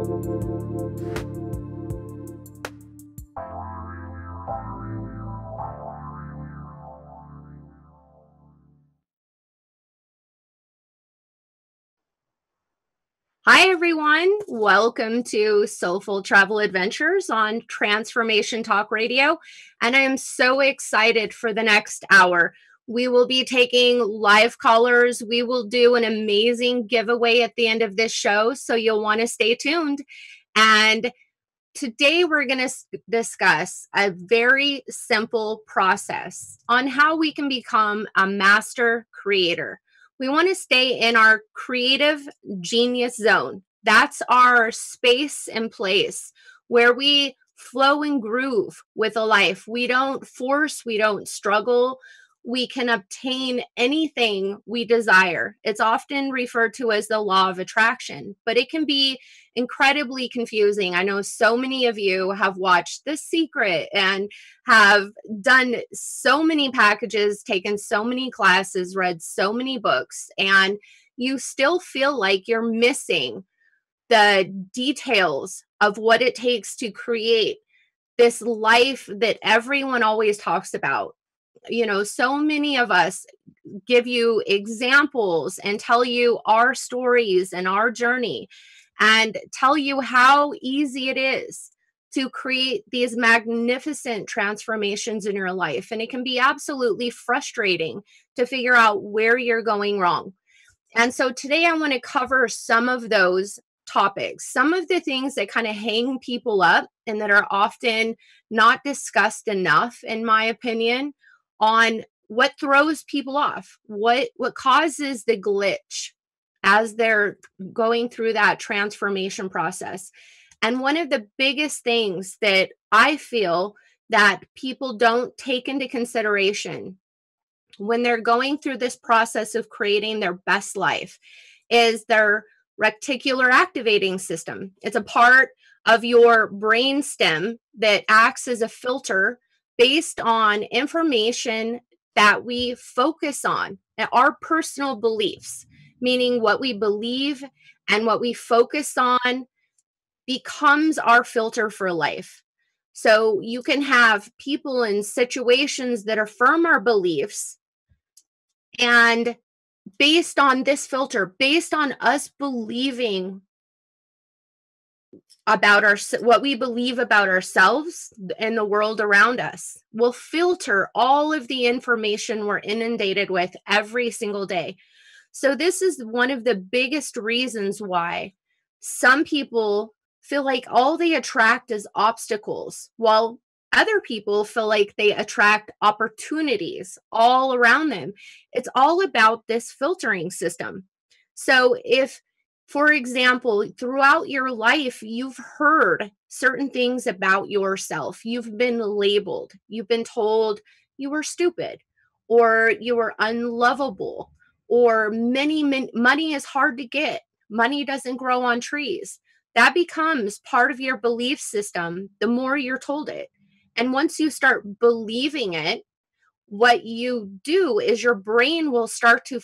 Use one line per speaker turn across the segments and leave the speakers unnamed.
Hi, everyone. Welcome to SoulFull Travel Adventures on Transformation Talk Radio. And I am so excited for the next hour. We will be taking live callers. We will do an amazing giveaway at the end of this show, so you'll want to stay tuned. And today we're going to discuss a very simple process on how we can become a master creator. We want to stay in our creative genius zone. That's our space and place where we flow and groove with a life. We don't force, we don't struggle. We can obtain anything we desire. It's often referred to as the law of attraction, but it can be incredibly confusing. I know so many of you have watched The Secret and have done so many packages, taken so many classes, read so many books, and you still feel like you're missing the details of what it takes to create this life that everyone always talks about. You know, so many of us give you examples and tell you our stories and our journey and tell you how easy it is to create these magnificent transformations in your life. And it can be absolutely frustrating to figure out where you're going wrong. And so today I want to cover some of those topics, some of the things that kind of hang people up and that are often not discussed enough, in my opinion, on what throws people off, what causes the glitch as they're going through that transformation process. And one of the biggest things that I feel that people don't take into consideration when they're going through this process of creating their best life is their reticular activating system. It's a part of your brain stem that acts as a filter based on information that we focus on, our personal beliefs, meaning what we believe and what we focus on becomes our filter for life. So you can have people in situations that affirm our beliefs, and based on this filter, based on us believing about what we believe about ourselves and the world around us, will filter all of the information we're inundated with every single day. So this is one of the biggest reasons why some people feel like all they attract is obstacles, while other people feel like they attract opportunities all around them. It's all about this filtering system. So if, for example, throughout your life, you've heard certain things about yourself. You've been labeled. You've been told you were stupid, or you were unlovable, or money is hard to get. Money doesn't grow on trees. That becomes part of your belief system the more you're told it. And once you start believing it, what you do is your brain will start to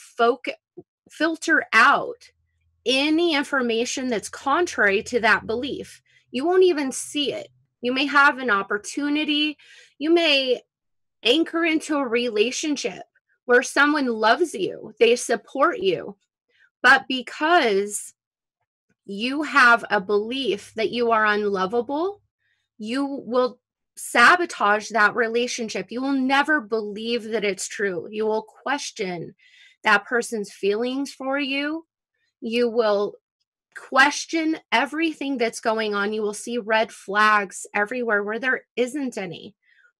filter out any information that's contrary to that belief. You won't even see it. You may have an opportunity. You may anchor into a relationship where someone loves you, they support you. But because you have a belief that you are unlovable, you will sabotage that relationship. You will never believe that it's true. You will question that person's feelings for you. You will question everything that's going on. You will see red flags everywhere where there isn't any,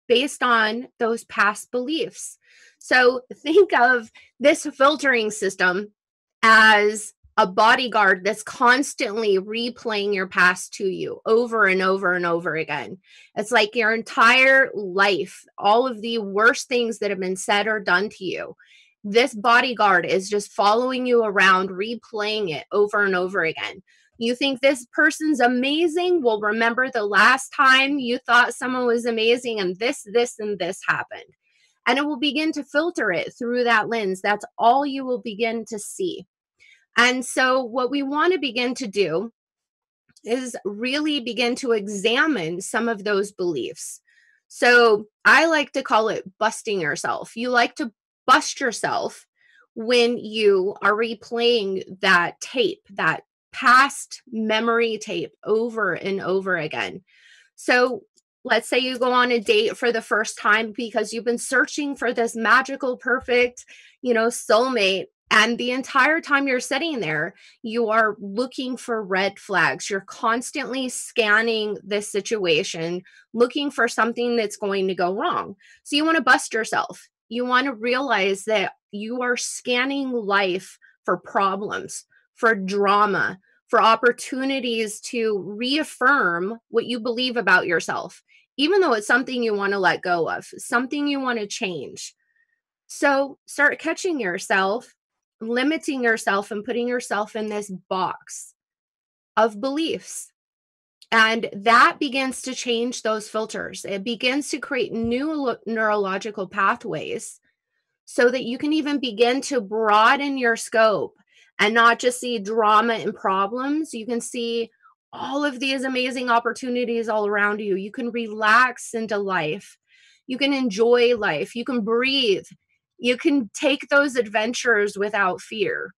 based on those past beliefs. So think of this filtering system as a bodyguard that's constantly replaying your past to you over and over and over again. It's like your entire life, all of the worst things that have been said or done to you, this bodyguard is just following you around, replaying it over and over again. You think this person's amazing? Well, remember the last time you thought someone was amazing and this, and this happened. And it will begin to filter it through that lens. That's all you will begin to see. And so what we want to begin to do is really begin to examine some of those beliefs. So I like to call it busting yourself. You like to bust yourself when you are replaying that tape, that past memory tape over and over again. So let's say you go on a date for the first time because you've been searching for this magical, perfect, soulmate. And the entire time you're sitting there, you are looking for red flags. You're constantly scanning this situation, looking for something that's going to go wrong. So you want to bust yourself. You want to realize that you are scanning life for problems, for drama, for opportunities to reaffirm what you believe about yourself, even though it's something you want to let go of, something you want to change. So start catching yourself, limiting yourself, and putting yourself in this box of beliefs. And that begins to change those filters. It begins to create new neurological pathways so that you can even begin to broaden your scope and not just see drama and problems. You can see all of these amazing opportunities all around you. You can relax into life. You can enjoy life. You can breathe. You can take those adventures without fear.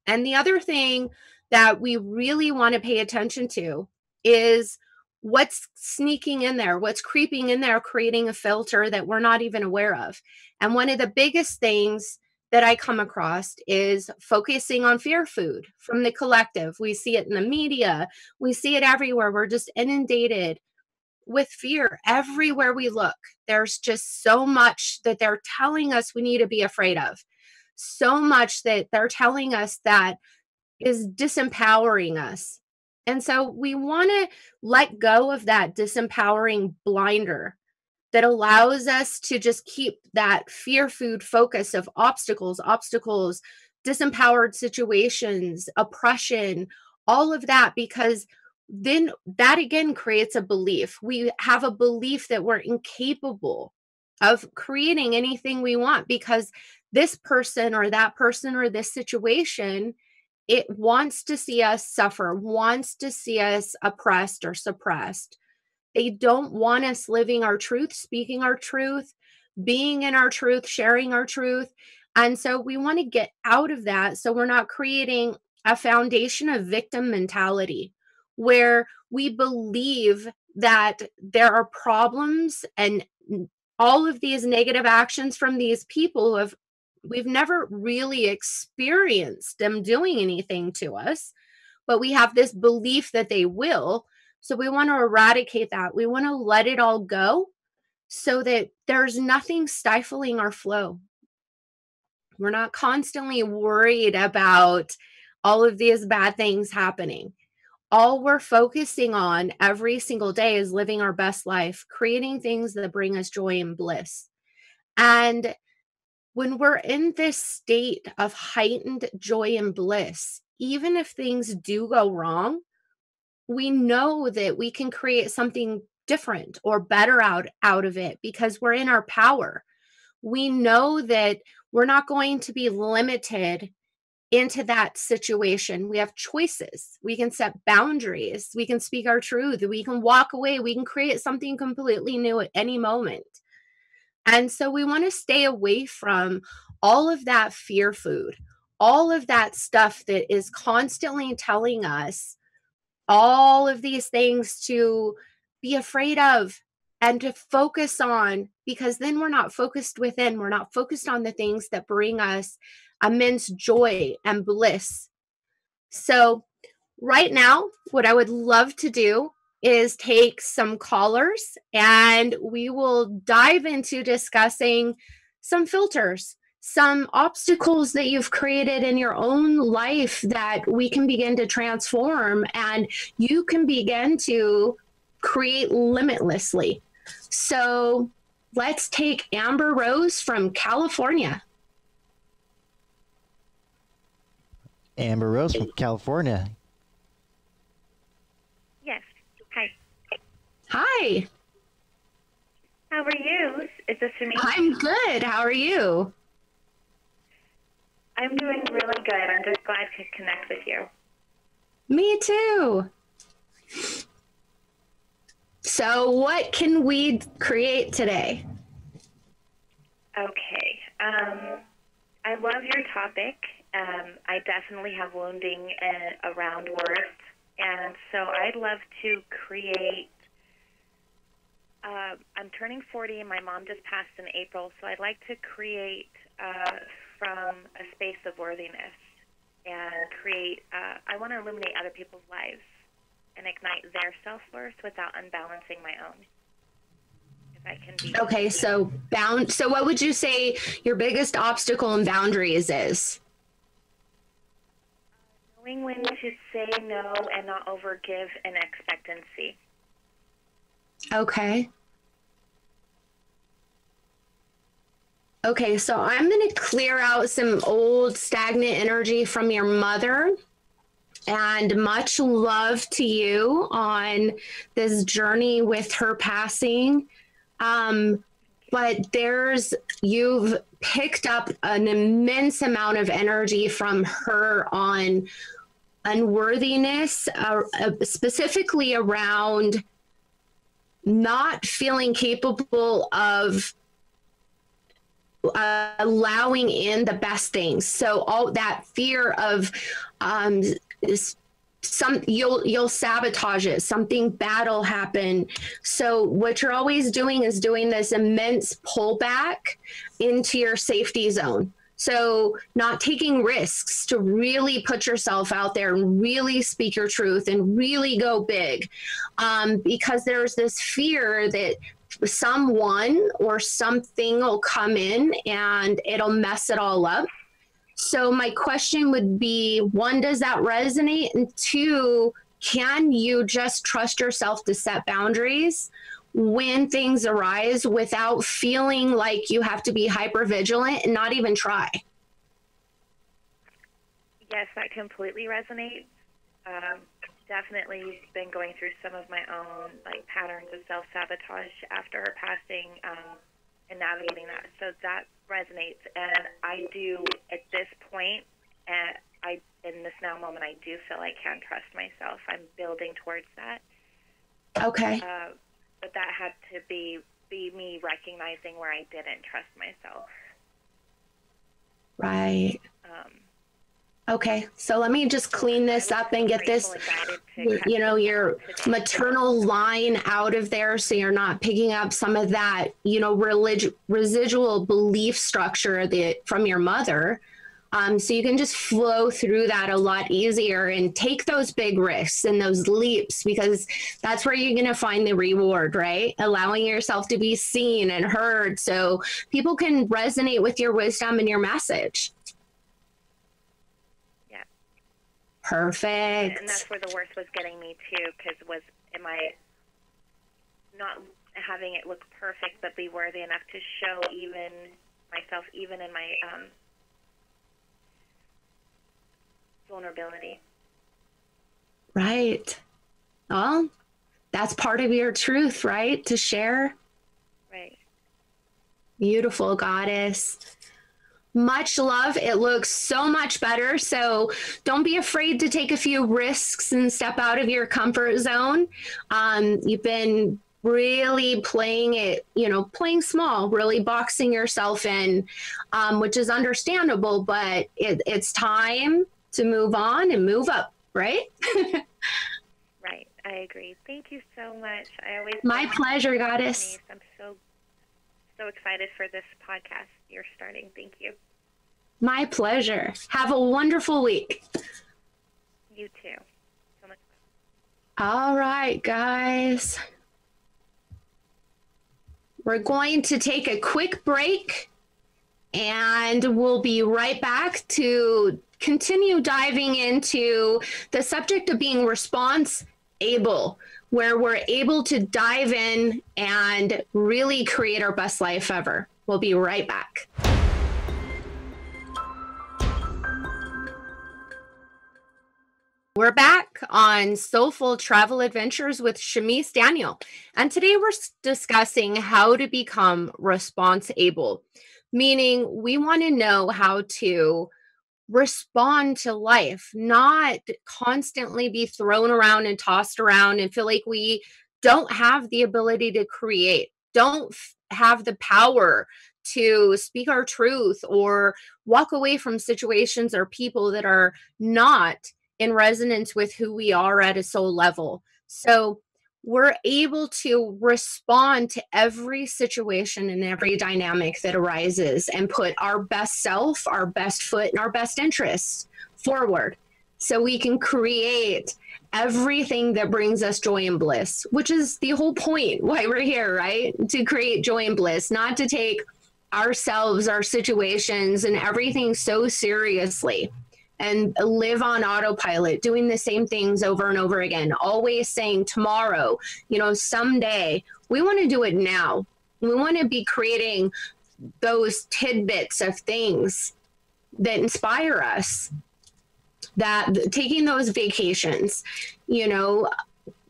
And the other thing that we really want to pay attention to is what's sneaking in there, what's creeping in there, creating a filter that we're not even aware of. And one of the biggest things that I come across is focusing on fear food from the collective. We see it in the media, we see it everywhere. We're just inundated with fear everywhere we look. There's just so much that they're telling us we need to be afraid of, so much that they're telling us that is disempowering us. And so we want to let go of that disempowering blinder that allows us to just keep that fear food focus of obstacles, disempowered situations, oppression, all of that, because then that again creates a belief. We have a belief that we're incapable of creating anything we want because this person or that person or this situation, it wants to see us suffer, wants to see us oppressed or suppressed. They don't want us living our truth, speaking our truth, being in our truth, sharing our truth. And so we want to get out of that so we're not creating a foundation of victim mentality where we believe that there are problems and all of these negative actions from these people who have we've never really experienced them doing anything to us, but we have this belief that they will. So we want to eradicate that. We want to let it all go so that there's nothing stifling our flow. We're not constantly worried about all of these bad things happening. All we're focusing on every single day is living our best life, creating things that bring us joy and bliss. And when we're in this state of heightened joy and bliss, even if things do go wrong, we know that we can create something different or better out of it because we're in our power. We know that we're not going to be limited into that situation. We have choices. We can set boundaries. We can speak our truth. We can walk away. We can create something completely new at any moment. And so we want to stay away from all of that fear food, all of that stuff that is constantly telling us all of these things to be afraid of and to focus on, because then we're not focused within. We're not focused on the things that bring us immense joy and bliss. So right now, what I would love to do is take some callers and we will dive into discussing some filters, some obstacles that you've created in your own life that we can begin to transform and you can begin to create limitlessly. So let's take Amber Rose from California.
Amber Rose from California.
Yes. Hi.
Hi.
How are you? Is this Chameice?
I'm good. How are you?
I'm doing really good. I'm just glad to connect with you.
Me too. So what can we create today?
Okay. I love your topic. I definitely have wounding around worth, and so I'd love to create. I'm turning 40, and my mom just passed in April, so I'd like to create from a space of worthiness and create. I want to illuminate other people's lives and ignite their self-worth without unbalancing my own. If I can be.
Okay, so So what would you say your biggest obstacle and boundaries is?
Knowing when to say no and not overgive an expectancy.
Okay. Okay, so I'm going to clear out some old stagnant energy from your mother. And much love to you on this journey with her passing. But you've picked up an immense amount of energy from her on unworthiness, specifically around not feeling capable of allowing in the best things. So all that fear of you'll sabotage it, something bad will happen. So what you're always doing is doing this immense pullback into your safety zone. So not taking risks to really put yourself out there and really speak your truth and really go big, because there's this fear that someone or something will come in and it'll mess it all up. So my question would be, one, does that resonate? And two, can you just trust yourself to set boundaries when things arise without feeling like you have to be hyper vigilant and not even try?
Yes, that completely resonates. Definitely been going through some of my own patterns of self-sabotage after her passing, and navigating that. So that resonates, and I do at this point, in this now moment, I do feel I can trust myself. I'm building towards that.
Okay.
But that had to be me recognizing where I didn't trust myself.
Right. Okay, so let me just clean this up and get this, your maternal line out of there, so you're not picking up some of that, residual belief structure from your mother. So you can just flow through that a lot easier and take those big risks and those leaps, because that's where you're going to find the reward, right? Allowing yourself to be seen and heard so people can resonate with your wisdom and your message. Perfect.
And that's where the worth was getting me too, because am I not having it look perfect, but be worthy enough to show even myself, even in my vulnerability.
Right. Well, that's part of your truth, right? To share.
Right.
Beautiful, goddess. Much love. It looks so much better. So don't be afraid to take a few risks and step out of your comfort zone. You've been really playing small, really boxing yourself in, which is understandable, but it's time to move on and move up, right?
Right. I agree. Thank you so much.
My pleasure, goddess.
I'm so excited for this podcast you're starting. Thank you.
My pleasure. Have a wonderful week.
You too. So much
fun. All right, guys. We're going to take a quick break, and we'll be right back to continue diving into the subject of being response-able, where we're able to dive in and really create our best life ever. We'll be right back. We're back on SoulFull Travel Adventures with Chameice Daniel. And today we're discussing how to become response-able, meaning we want to know how to respond to life, not constantly be thrown around and tossed around and feel like we don't have the ability to create, don't have the power to speak our truth or walk away from situations or people that are not in resonance with who we are at a soul level. So we're able to respond to every situation and every dynamic that arises and put our best self, our best foot, and our best interests forward so we can create everything that brings us joy and bliss, which is the whole point why we're here, right? To create joy and bliss, not to take ourselves, our situations, and everything so seriously and live on autopilot, doing the same things over and over again, always saying tomorrow, someday. We want to do it now. We want to be creating those tidbits of things that inspire us, that taking those vacations,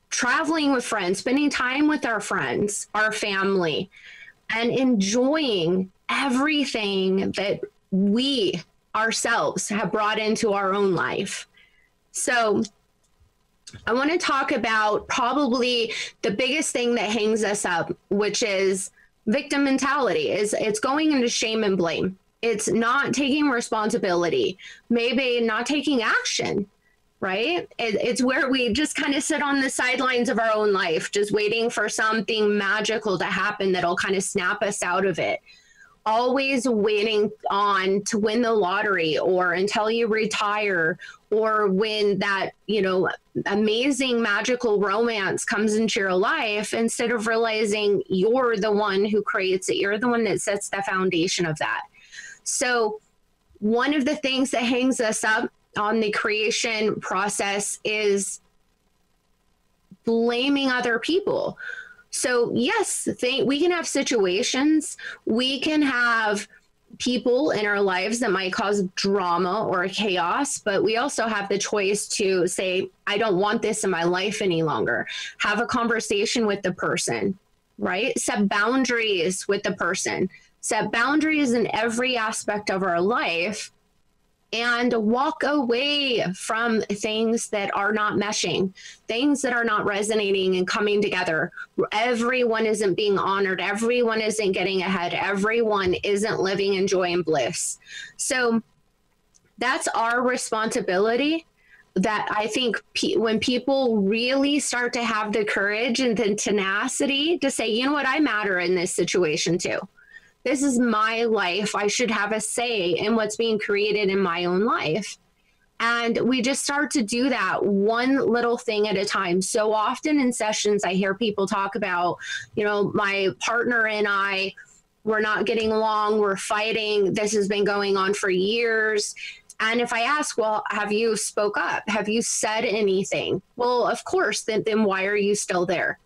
traveling with friends, spending time with our friends, our family, and enjoying everything that we ourselves have brought into our own life. So I want to talk about probably the biggest thing that hangs us up, which is victim mentality. It's going into shame and blame. It's not taking responsibility, maybe not taking action, right? It's where we just kind of sit on the sidelines of our own life, just waiting for something magical to happen that'll kind of snap us out of it. Always waiting on to win the lottery or until you retire or when that, amazing magical romance comes into your life, instead of realizing you're the one who creates it. You're the one that sets the foundation of that. So one of the things that hangs us up on the creation process is blaming other people. So yes, we can have situations, we can have people in our lives that might cause drama or chaos, but we also have the choice to say, I don't want this in my life any longer. Have a conversation with the person, right? Set boundaries with the person. Set boundaries in every aspect of our life and walk away from things that are not meshing, things that are not resonating and coming together. Everyone isn't being honored. Everyone isn't getting ahead. Everyone isn't living in joy and bliss. So that's our responsibility. That I think when people really start to have the courage and the tenacity to say, I matter in this situation too. This is my life. I should have a say in what's being created in my own life. And we just start to do that one little thing at a time. So often in sessions, I hear people talk about, my partner and I, we're not getting along, we're fighting. This has been going on for years. And if I ask, well, have you spoke up? Have you said anything? Well, of course, then why are you still there?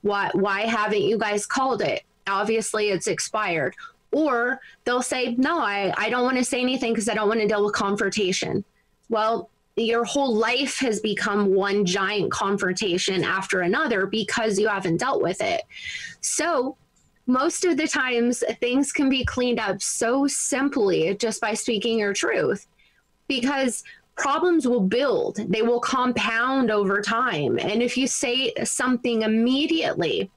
Why haven't you guys called it? Obviously it's expired. Or they'll say, no, I don't want to say anything because I don't want to deal with confrontation. Well, your whole life has become one giant confrontation after another because you haven't dealt with it. So most of the times things can be cleaned up so simply just by speaking your truth, because problems will build, they will compound over time. And if you say something immediately,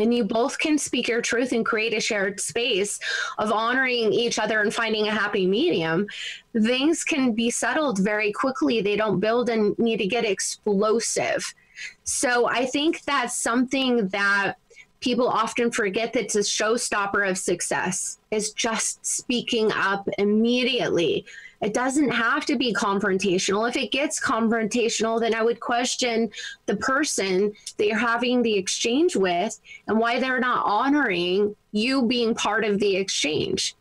and you both can speak your truth and create a shared space of honoring each other and finding a happy medium, things can be settled very quickly. They don't build and need to get explosive. So I think that's something that people often forget, that's a showstopper of success, is just speaking up immediately. It doesn't have to be confrontational. If it gets confrontational, then I would question the person that you're having the exchange with and why they're not honoring you being part of the exchange.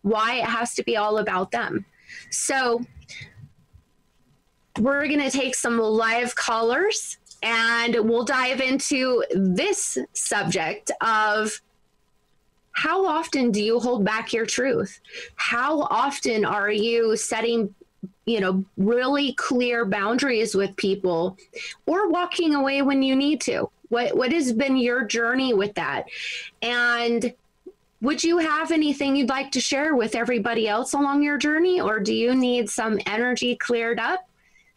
Why it has to be all about them. So we're going to take some live callers and we'll dive into this subject of how often do you hold back your truth? How often are you setting, really clear boundaries with people or walking away when you need to? What has been your journey with that? And would you have anything you'd like to share with everybody else along your journey, or do you need some energy cleared up?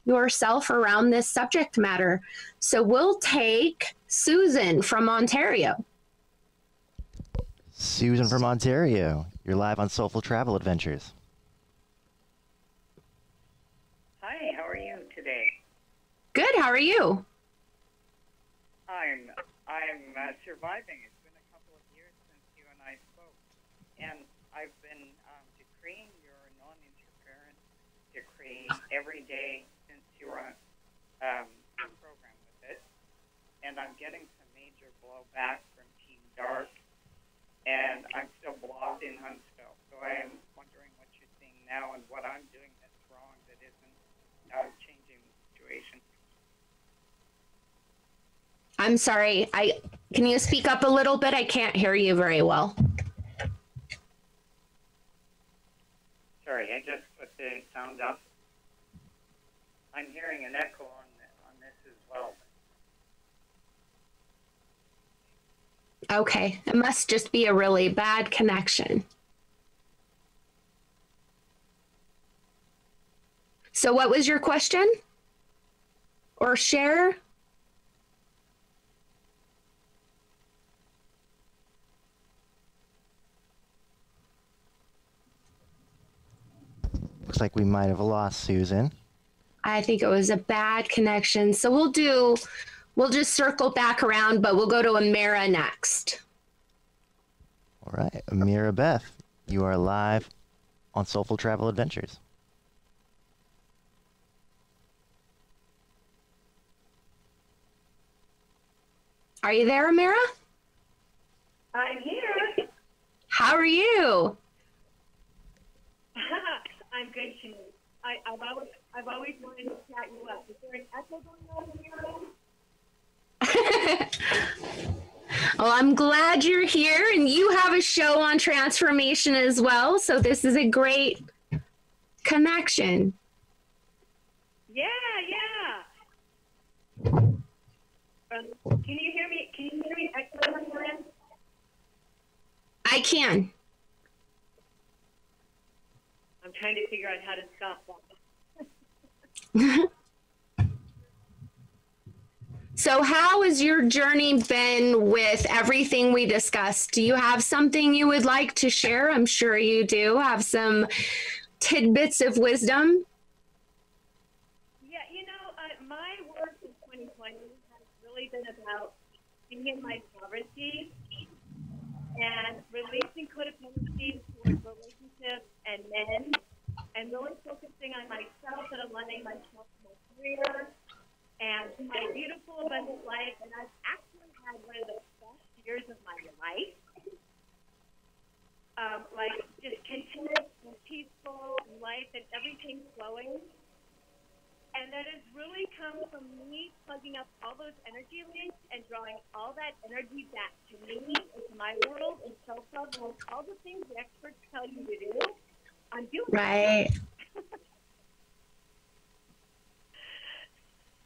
yourself around this subject matter. So we'll take Susan from Ontario.
Susan from Ontario, you're live on Soulful Travel Adventures.
Hi, how are you today?
Good, how are you?
I'm surviving. It's been a couple of years since you and I spoke, and I've been decreeing your non-interference decree every day since you were on program with it, and I'm getting some major blowback from Team Dark, and I'm still blocked in Huntsville, so I am wondering what you're seeing now and what I'm doing that's wrong that isn't changing the situation.
I'm sorry, can you speak up a little bit? I can't hear you very well.
Sorry, I just put the sound up. I'm hearing an echo on this as well.
Okay, it must just be a really bad connection. So what was your question? Or share?
Looks like we might have lost Susan.
I think it was a bad connection. So we'll just circle back around, but we'll go to Amira next.
All right, Amira Beth, you are live on Soulful Travel Adventures.
Are you there, Amira?
I'm here.
How are you?
I'm good, Chameice. I've always wanted to chat you up. Is there an echo going on here?
Well, I'm glad you're here, and you have a show on transformation as well, so this is a great connection.
Yeah. Can you hear me? Can you hear me echoing on your end?
I can.
I'm trying to figure out how to stop that.
So how has your journey been with everything we discussed? Do you have something you would like to share? I'm sure you do have some tidbits of wisdom.
Yeah, my work in 2020 has really been about being in my sovereignty and releasing codependency towards relationships and men, and really focusing on myself and aligning myself to my career and to my beautiful, abundant life. And I've actually had one of the best years of my life. Just continuous and peaceful life and everything flowing. And that has really come from me plugging up all those energy links and drawing all that energy back to me, into my world, and self-love, and all the things the experts tell you to do. I'm doing
Right.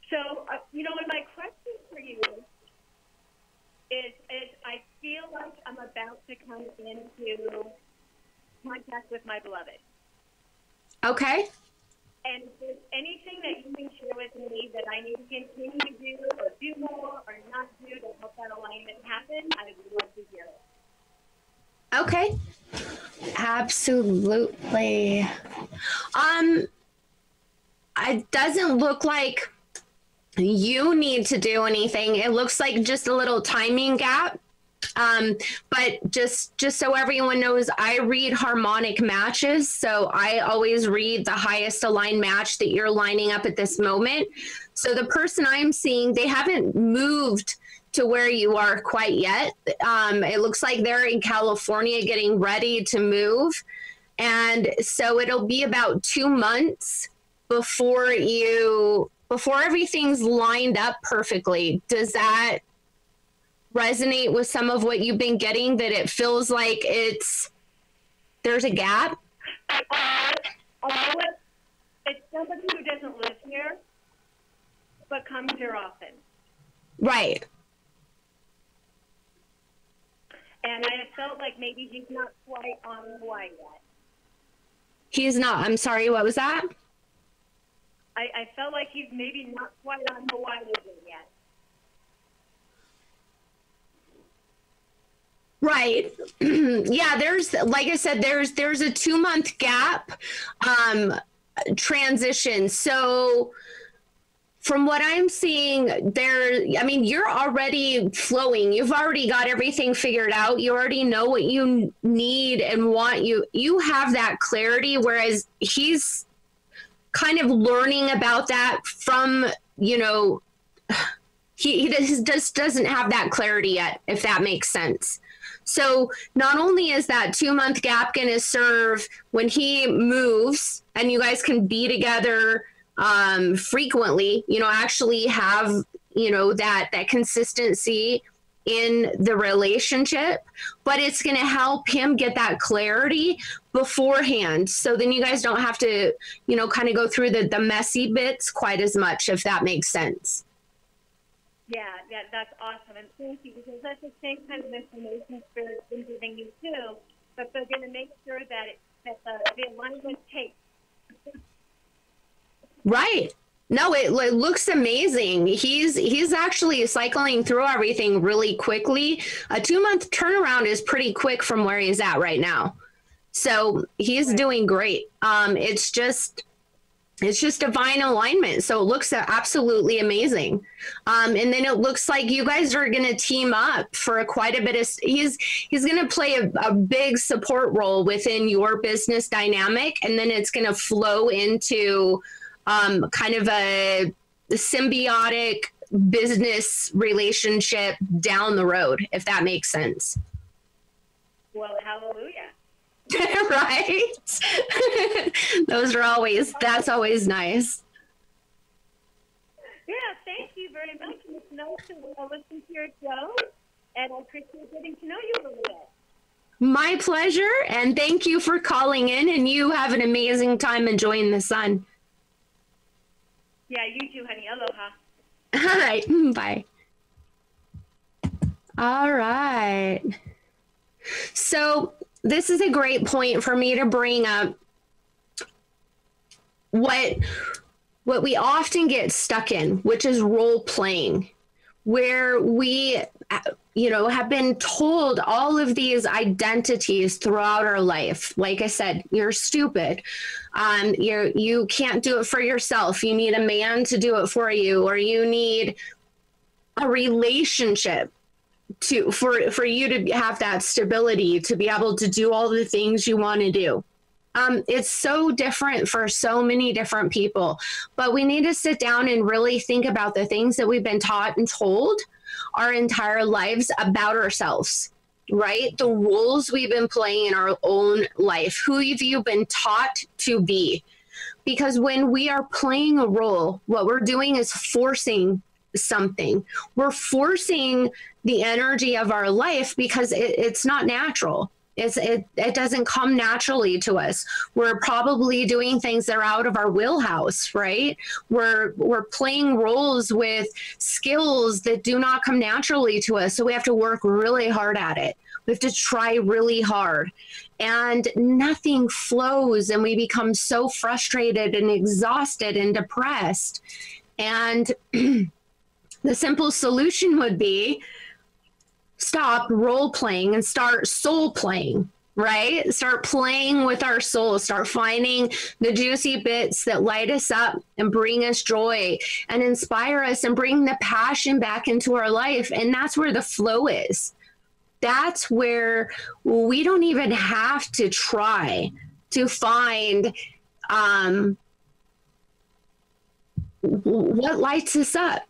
So, and my question for you is I feel like I'm about to come into contact with my beloved.
Okay.
And if there's anything that you can share with me that I need to continue to do or do more or not do to help that alignment happen, I would love to hear it.
Okay. Absolutely. It doesn't look like you need to do anything. It looks like just a little timing gap. But just so everyone knows, I read harmonic matches. So I always read the highest aligned match that you're lining up at this moment. So the person I'm seeing, they haven't moved to where you are quite yet. It looks like they're in California getting ready to move. And so it'll be about 2 months before everything's lined up perfectly. Does that resonate with some of what you've been getting, that it feels like there's a gap?
It's somebody who doesn't live here, but comes here often.
Right.
And I felt like maybe he's not quite on Hawaii yet.
He's not. I'm sorry, what was that?
I felt like he's maybe not quite on the wide open yet.
Right. Yeah, there's, like I said, there's a 2-month gap transition. So from what I'm seeing there, I mean, you're already flowing. You've already got everything figured out. You already know what you need and want. You have that clarity, whereas he's kind of learning about that from, you know, he just doesn't have that clarity yet, if that makes sense. So not only is that 2-month gap going to serve when he moves and you guys can be together frequently, you know, actually have, you know, that consistency in the relationship, but it's going to help him get that clarity beforehand. So then you guys don't have to, you know, kind of go through the messy bits quite as much, if that makes sense.
Yeah, that's awesome. And thank you, because that's the same kind of information Spirit's been giving you too, but they're going to make sure that the alignment takes.
Right. No, it looks amazing. He's actually cycling through everything really quickly. A 2-month turnaround is pretty quick from where he's at right now. So he's doing great. It's just divine alignment. So it looks absolutely amazing. And then it looks like you guys are going to team up for quite a bit of, he's going to play a big support role within your business dynamic. And then it's going to flow into kind of a symbiotic business relationship down the road, if that makes sense.
Well, hallelujah.
Right? That's always nice.
Yeah, thank you very much. It's nice to listen to your show, and I appreciate getting to know you a little bit.
My pleasure, and thank you for calling in, and you have an amazing time enjoying the sun.
Yeah, you too, honey. Aloha.
All right, bye. All right. So this is a great point for me to bring up what we often get stuck in, which is role playing, where we, you know, have been told all of these identities throughout our life. Like I said, you're stupid. You can't do it for yourself. You need a man to do it for you, or you need a relationship for you to have that stability to be able to do all the things you want to do. It's so different for so many different people, but we need to sit down and really think about the things that we've been taught and told our entire lives about ourselves, right? The roles we've been playing in our own life. Who have you been taught to be? Because when we are playing a role, what we're doing is forcing something. We're forcing the energy of our life because it's not natural. It doesn't come naturally to us. We're probably doing things that are out of our wheelhouse, right? We're playing roles with skills that do not come naturally to us. So we have to work really hard at it. We have to try really hard, and nothing flows, and we become so frustrated and exhausted and depressed. And the simple solution would be stop role playing and start soul playing, right? Start playing with our soul, start finding the juicy bits that light us up and bring us joy and inspire us and bring the passion back into our life. And that's where the flow is. That's where we don't even have to try to find what lights us up.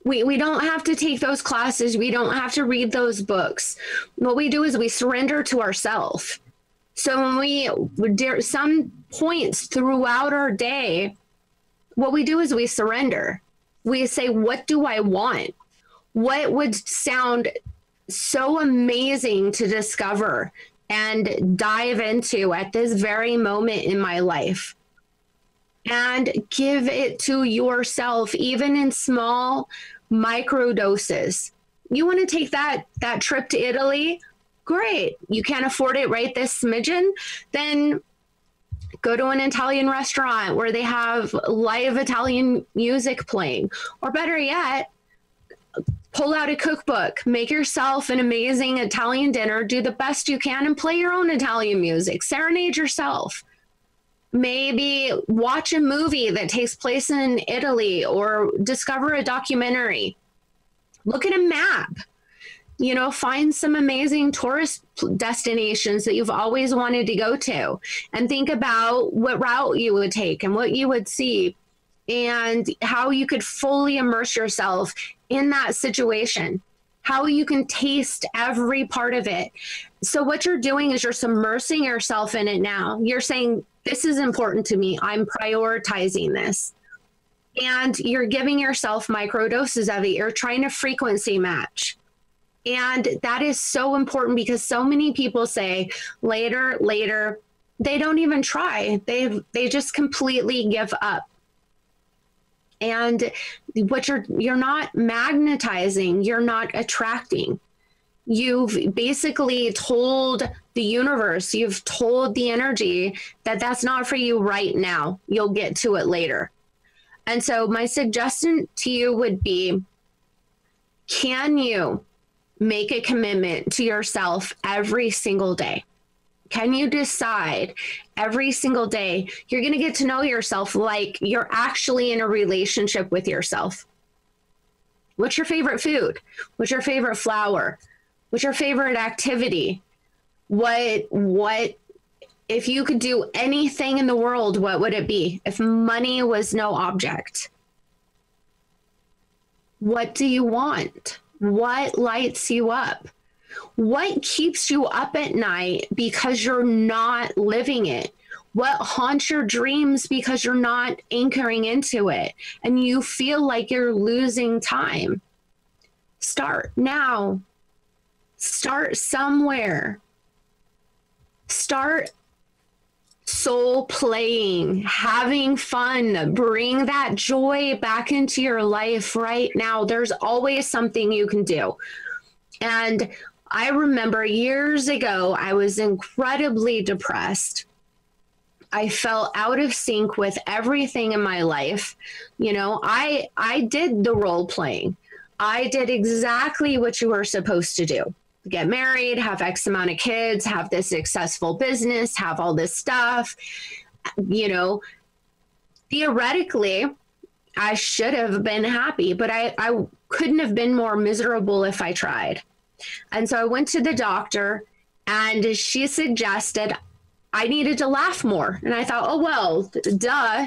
We don't have to take those classes. We don't have to read those books. What we do is we surrender to ourselves. So when there some points throughout our day, what we do is we surrender. We say, what do I want? What would sound so amazing to discover and dive into at this very moment in my life? And give it to yourself, even in small micro doses. You want to take that trip to Italy? Great. You can't afford it right this smidgen? Then Go to an Italian restaurant where they have live Italian music playing. Or better yet, pull out a cookbook, make yourself an amazing Italian dinner, do the best you can, and play your own Italian music. Serenade yourself. Maybe watch a movie that takes place in Italy, or discover a documentary. Look at a map. You know, find some amazing tourist destinations that you've always wanted to go to, and think about what route you would take and what you would see and how you could fully immerse yourself in that situation, how you can taste every part of it. So what you're doing is you're submersing yourself in it now. You're saying, this is important to me. I'm prioritizing this. And you're giving yourself micro doses of it. You're trying to frequency match. And that is so important, because so many people say later, later. They don't even try. They just completely give up. And what you're not magnetizing, you're not attracting. You've basically told the universe, you've told the energy that that's not for you right now. You'll get to it later. And so my suggestion to you would be, can you make a commitment to yourself every single day? Can you decide every single day you're going to get to know yourself like you're actually in a relationship with yourself? What's your favorite food? What's your favorite flower? What's your favorite activity? What if you could do anything in the world, what would it be? If money was no object, what do you want? What lights you up? What keeps you up at night because you're not living it? What haunts your dreams because you're not anchoring into it and you feel like you're losing time? Start now. Start somewhere. Start soul playing, having fun. Bring that joy back into your life right now. There's always something you can do. And I remember years ago, I was incredibly depressed. I felt out of sync with everything in my life. You know, I did the role playing. I did exactly what you were supposed to do. Get married, have X amount of kids, have this successful business, have all this stuff. You know, theoretically, I should have been happy, but I couldn't have been more miserable if I tried. And so I went to the doctor, and she suggested I needed to laugh more. And I thought, oh, well, duh.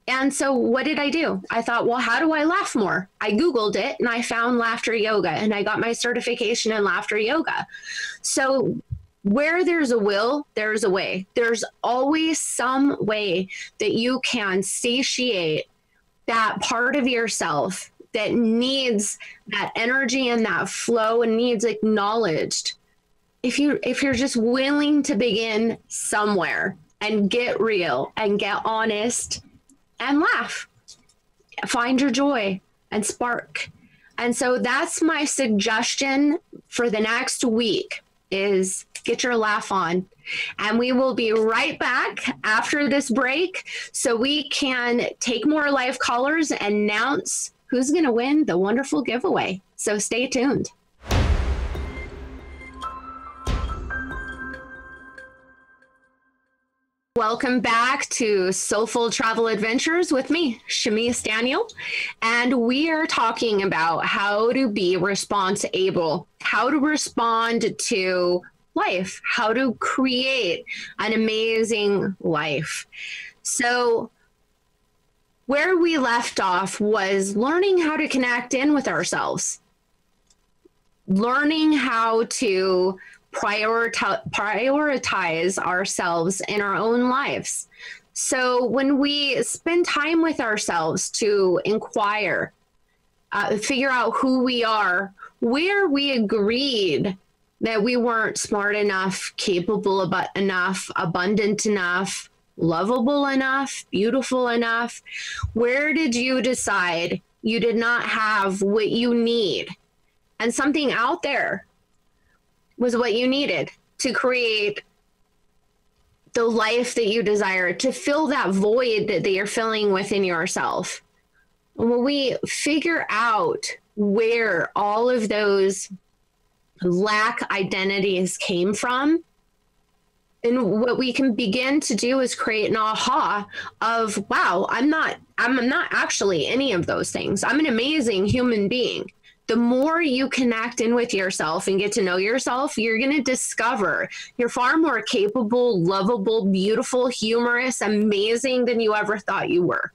And so what did I do? I thought, well, how do I laugh more? I Googled it and I found laughter yoga, and I got my certification in laughter yoga. So where there's a will, there's a way. There's always some way that you can satiate that part of yourself that needs that energy and that flow and needs acknowledged. If you're just willing to begin somewhere and get real and get honest and laugh, find your joy and spark. And so that's my suggestion for the next week, is get your laugh on. And we will be right back after this break so we can take more live callers and announce who's going to win the wonderful giveaway. So stay tuned. Welcome back to SoulFull Travel Adventures with me, Chameice Daniel. And we are talking about how to be responsible, how to respond to life, how to create an amazing life. So where we left off was learning how to connect in with ourselves, learning how to prioritize ourselves in our own lives. So when we spend time with ourselves to inquire, figure out who we are, where we agreed that we weren't smart enough, capable enough, abundant enough, lovable enough, beautiful enough, where did you decide you did not have what you need? And something out there was what you needed to create the life that you desire, to fill that void that you're filling within yourself. When we figure out where all of those lack identities came from, and what we can begin to do is create an aha of, wow, I'm not actually any of those things. I'm an amazing human being. The more you connect in with yourself and get to know yourself, you're going to discover you're far more capable, lovable, beautiful, humorous, amazing than you ever thought you were.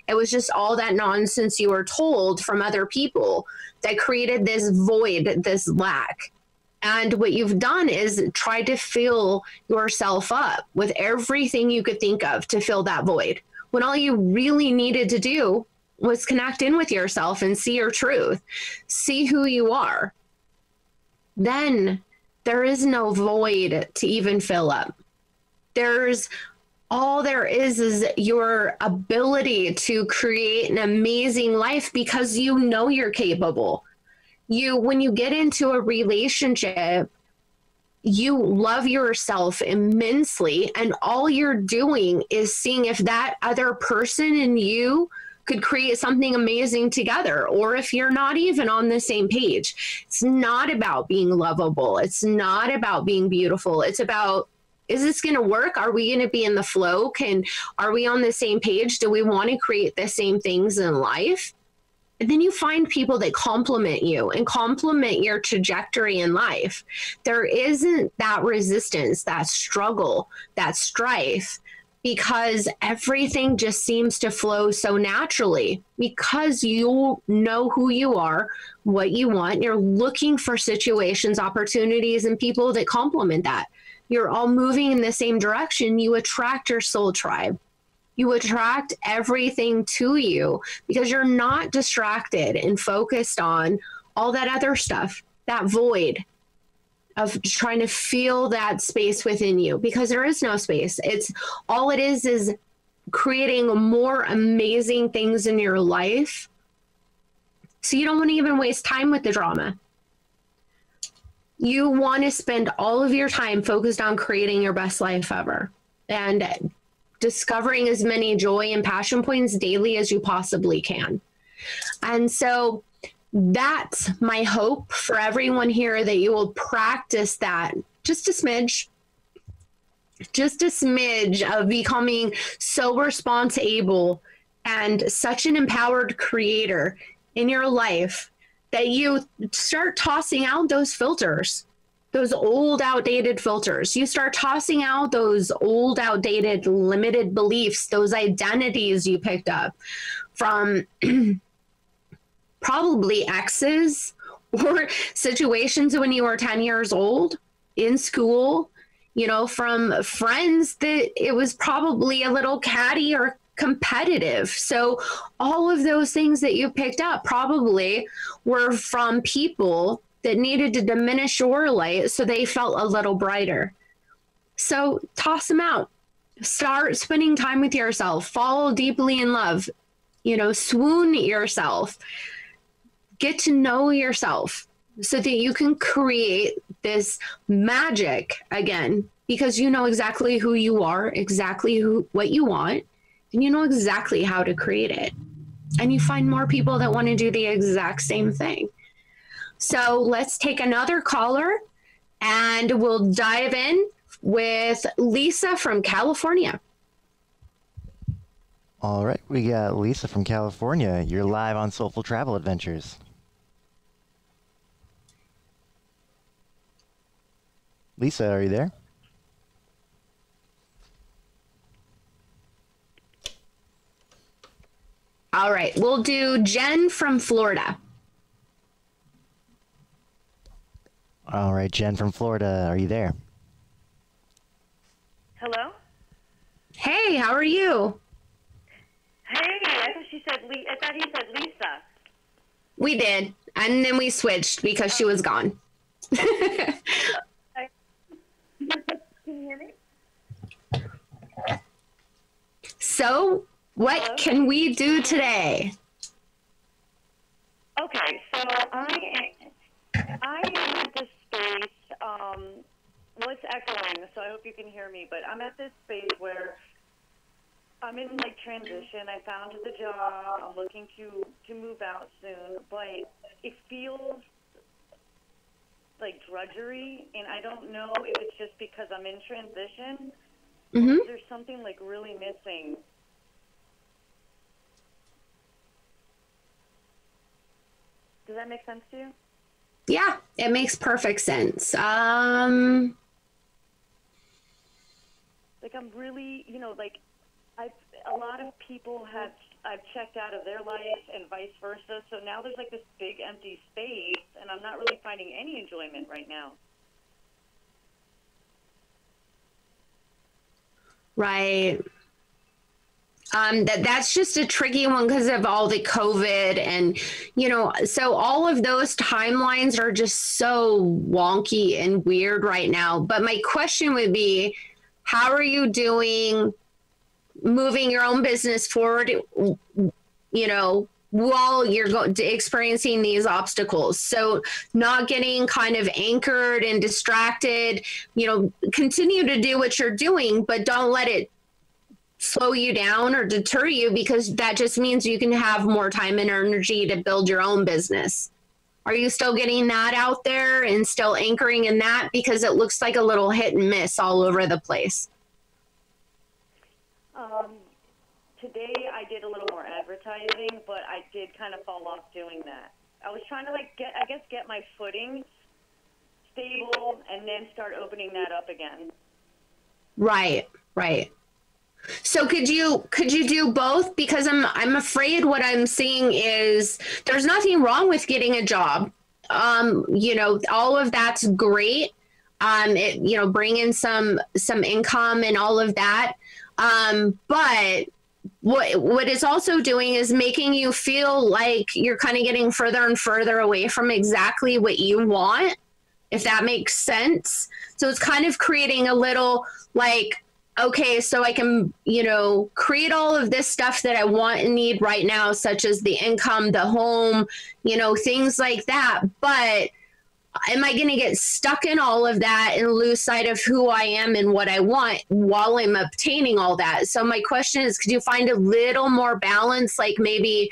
It was just all that nonsense you were told from other people that created this void, this lack. And what you've done is try to fill yourself up with everything you could think of to fill that void, when all you really needed to do was connect in with yourself and see your truth, see who you are. Then there is no void to even fill up. All there is your ability to create an amazing life, because you know you're capable. When you get into a relationship, you love yourself immensely, and all you're doing is seeing if that other person and you could create something amazing together, or if you're not even on the same page. It's not about being lovable. It's not about being beautiful. It's about, is this going to work? Are we going to be in the flow? Are we on the same page? Do we want to create the same things in life? And then you find people that compliment you and compliment your trajectory in life. There isn't that resistance, that struggle, that strife, because everything just seems to flow so naturally, because you know who you are, what you want. You're looking for situations, opportunities, and people that complement that. You're all moving in the same direction. You attract your soul tribe. You attract everything to you because you're not distracted and focused on all that other stuff, that void of trying to feel that space within you, because there is no space. It's all it is creating more amazing things in your life. So you don't want to even waste time with the drama. You want to spend all of your time focused on creating your best life ever and discovering as many joy and passion points daily as you possibly can. And so that's my hope for everyone here, that you will practice that just a smidge of becoming so responsible and such an empowered creator in your life that you start tossing out those filters, those old outdated filters. You start tossing out those old outdated limited beliefs, those identities you picked up from probably exes or situations when you were 10 years old in school, from friends that it was probably a little catty or competitive. So all of those things that you picked up probably were from people that needed to diminish your light so they felt a little brighter. So toss them out. Start spending time with yourself. Fall deeply in love. Swoon yourself. Get to know yourself so that you can create this magic again, because you know exactly who you are, exactly what you want, and you know exactly how to create it. And you find more people that want to do the exact same thing. So let's take another caller and we'll dive in with Lisa from California.
All right, we got Lisa from California. You're live on Soulful Travel Adventures. Lisa, are you there?
All right, we'll do Jen from Florida.
All right, Jen from Florida, are you there?
Hello?
Hey, how are you?
Hey, I thought you said Lisa.
We did, and then we switched because she was gone.
Can you hear me?
So, what can we do today?
Okay, so I am at this space
Well, it's echoing, so I hope you can hear me. But I'm at this space where I'm in like transition. I found the job. I'm looking to move out soon, but it feels like drudgery, and I don't know if it's just because I'm in transition.
Mm-hmm.
Or there's something like really missing. Does that make sense to you?
Yeah, it makes perfect sense.
Like I'm really, like a lot of people I've checked out of their life and vice versa. So now there's like this big empty space, and I'm not really finding any enjoyment right now.
Right. That's just a tricky one because of all the COVID and, so all of those timelines are just so wonky and weird right now. But my question would be, how are you doing moving your own business forward, while you're experiencing these obstacles? So not getting kind of anchored and distracted, continue to do what you're doing, but don't let it slow you down or deter you, because that just means you can have more time and energy to build your own business. Are you still getting that out there and still anchoring in that? Because it looks like a little hit and miss all over the place.
Today I did a little more advertising, but I did kind of fall off doing that. I was trying to get my footing stable and then start opening that up again.
Right. So could you do both? Because I'm afraid what I'm seeing is there's nothing wrong with getting a job. All of that's great. Bring in some income and all of that. But what it's also doing is making you feel like you're kind of getting further and further away from exactly what you want, if that makes sense. So it's kind of creating a little like, okay, so I can, create all of this stuff that I want and need right now, such as the income, the home, things like that. But am I going to get stuck in all of that and lose sight of who I am and what I want while I'm obtaining all that? So my question is, could you find a little more balance, like maybe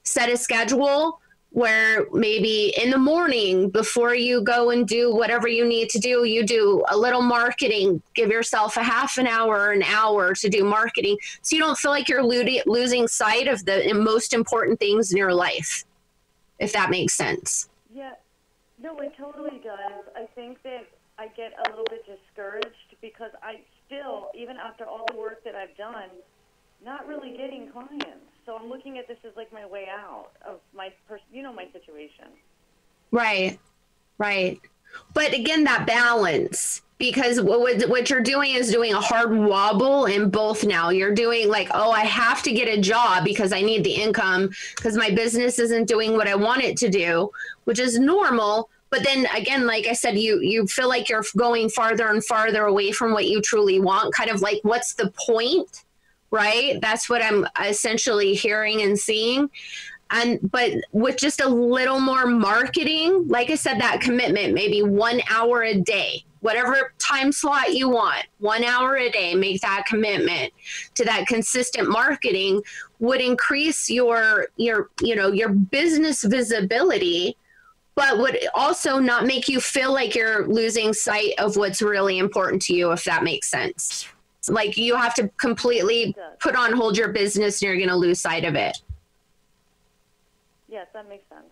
set a schedule where maybe in the morning before you go and do whatever you need to do, you do a little marketing, give yourself a half an hour to do marketing, so you don't feel like you're losing sight of the most important things in your life, if that makes sense.
Yeah, no, it totally does. I think that I get a little bit discouraged because I still, even after all the work that I've done, not really getting clients. So I'm looking at this as like my way out of my my situation.
Right. But again, that balance, because what you're doing is doing a hard wobble in both now. You're doing like, oh, I have to get a job because I need the income because my business isn't doing what I want it to do, which is normal. But then again, like I said, you feel like you're going farther and farther away from what you truly want. Kind of like, what's the point? Right? That's what I'm essentially hearing and seeing. But with just a little more marketing, like I said, that commitment, maybe 1 hour a day, whatever time slot you want, 1 hour a day, make that commitment to that consistent marketing would increase your business visibility, but would also not make you feel like you're losing sight of what's really important to you, if that makes sense. Like you have to completely put on hold your business and you're going to lose sight of it.
Yes, that makes sense.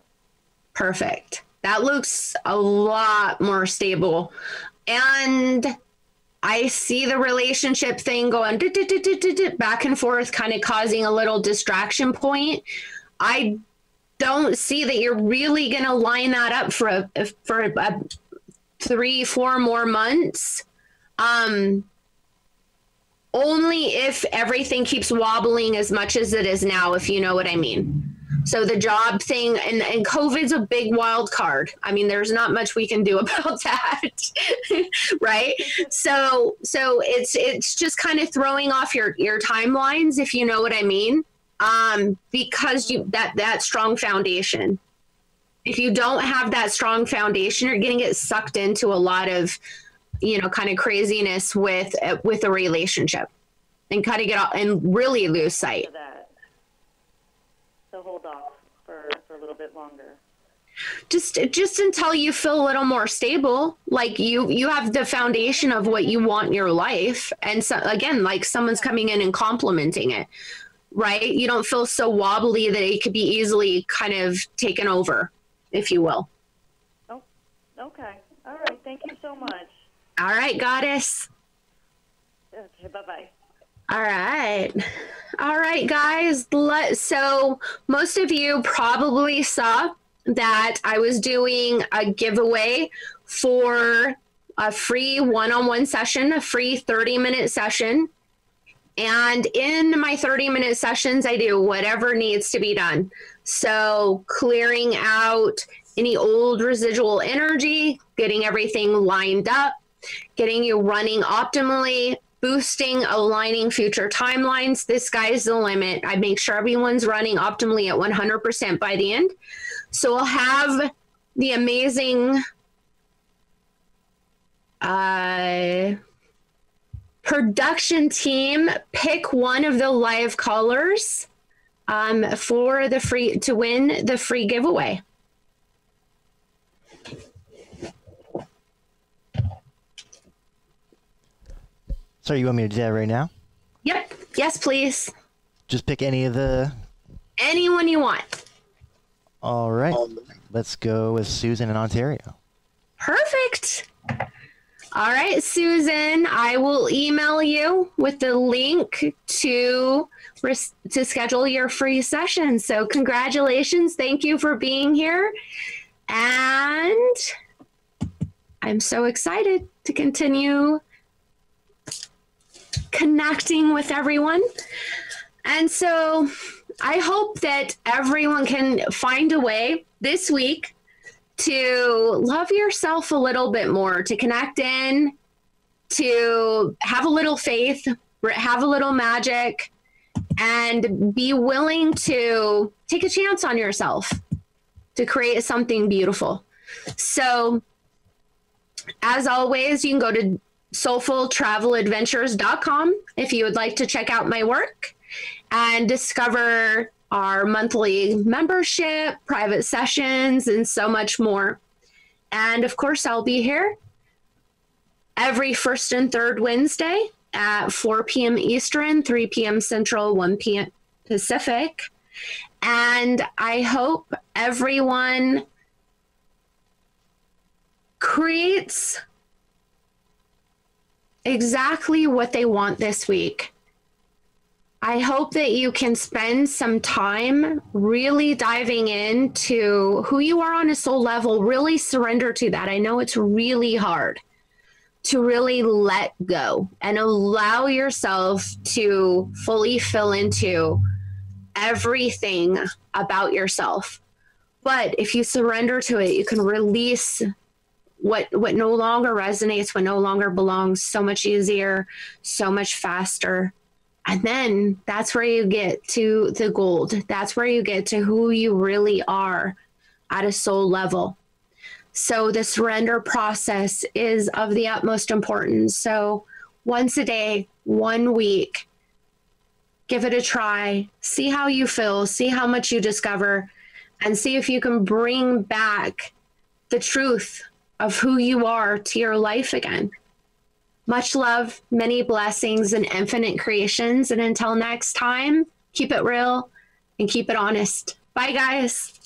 Perfect. That looks a lot more stable. And I see the relationship thing going back and forth, kind of causing a little distraction point. I don't see that you're really going to line that up for 3-4 more months. Only if everything keeps wobbling as much as it is now, if you know what I mean. So the job thing and COVID's a big wild card. I mean, there's not much we can do about that, right? So it's just kind of throwing off your timelines, if you know what I mean, because that strong foundation. If you don't have that strong foundation, you're going to get sucked into a lot of kind of craziness with a relationship, and kind of get off and really lose sight.
For that. So hold off for a little bit longer.
Just until you feel a little more stable, like you have the foundation of what you want in your life. And so again, like someone's coming in and complimenting it, right? You don't feel so wobbly that it could be easily kind of taken over, if you will.
Oh, okay. All right. Thank you so much.
All right, goddess.
Okay, bye-bye.
All right, guys. So most of you probably saw that I was doing a giveaway for a free one-on-one session, a free 30-minute session. And in my 30-minute sessions, I do whatever needs to be done. So clearing out any old residual energy, getting everything lined up, getting you running optimally, boosting, aligning future timelines. The sky's the limit. I make sure everyone's running optimally at 100% by the end. So we'll have the amazing production team pick one of the live callers for the free to win the free giveaway.
So you want me to do that right now?
Yep. Yes, please.
Just pick any of the...
Anyone you want.
All right. Let's go with Susan in Ontario.
Perfect. All right, Susan, I will email you with the link to schedule your free session. So congratulations. Thank you for being here. And I'm so excited to continue connecting with everyone. And so I hope that everyone can find a way this week to love yourself a little bit more, to connect in, to have a little faith, have a little magic, and be willing to take a chance on yourself to create something beautiful. So as always, you can go to SoulFullTravelAdventures.com if you would like to check out my work and discover our monthly membership, private sessions, and so much more. And of course, I'll be here every first and third Wednesday at 4 p.m. Eastern, 3 p.m. Central, 1 p.m. Pacific. And I hope everyone creates exactly what they want this week. I hope that you can spend some time really diving into who you are on a soul level, really surrender to that. I know it's really hard to really let go and allow yourself to fully fill into everything about yourself. But if you surrender to it, you can release what no longer resonates, what no longer belongs, so much easier, so much faster. And then that's where you get to the gold. That's where you get to who you really are at a soul level. So the surrender process is of the utmost importance. So once a day, 1 week, give it a try, see how you feel, see how much you discover, and see if you can bring back the truth of who you are to your life again. Much love, many blessings, and infinite creations. And until next time, keep it real and keep it honest. Bye, guys.